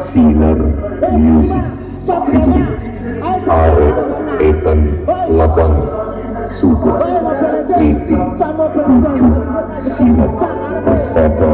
Sinar Music Video Arek Ethan 8 Super ET 7 Sinar Persada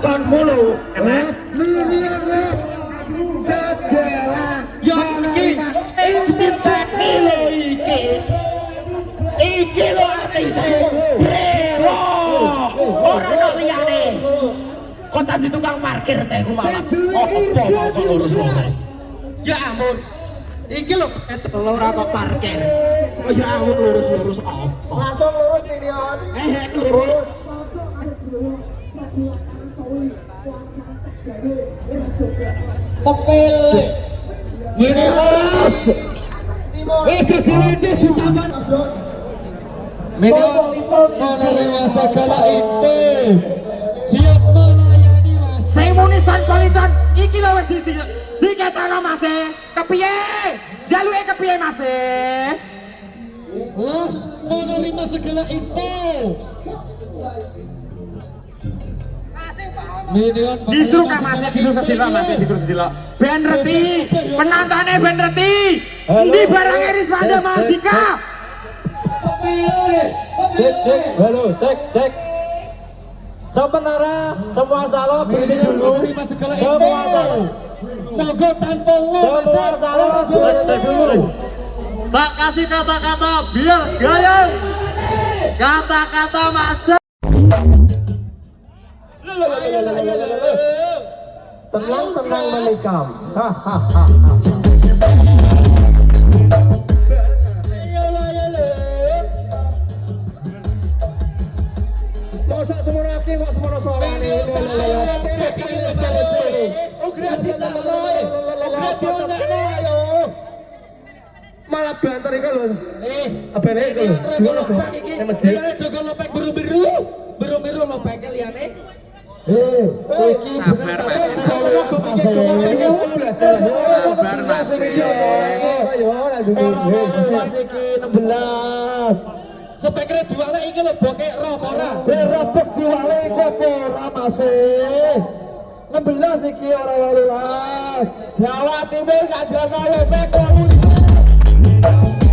Son mulu, iki lo artise Rewo ora ono liyane kok tadi tukang parkir teh ku malah opo kok lurus ya ampun iki lho ora kok parkir oh ya ampun lurus opo langsung lurus Minion lurus sepil Minion wis gelene ditaman Minion menerima segala IP siap melayani Mas sing munisan kualitas iki lho wis diketana Mas kepiye jaluke kepiye Mas Los menerima segala info Minion disuruh Kak Mas disuruh sedilok ben reti penontonnya ben reti di barang Eris Wanda Mardika cek halo cek sementara semua salon berdiri dulu semua salon mogo tanpa lo semua salon berdiri dulu Pak kasih kata-kata biar gaya kata-kata Mas tenang menikam Masa semua naki, mau semua suara ini Malah banter iki lho. Abene iki lho. Dogol lopek biru-biru. Biru-biru lopek liyane. Iki Sabar, Mas. Sabar, Mas. Mas iki 16. Spekere diwalek iki lho bokek roh ora. Robek diwalek iku apa ora Mas. 16 iki ora 18. Jawa Timur gak ada lopek 18.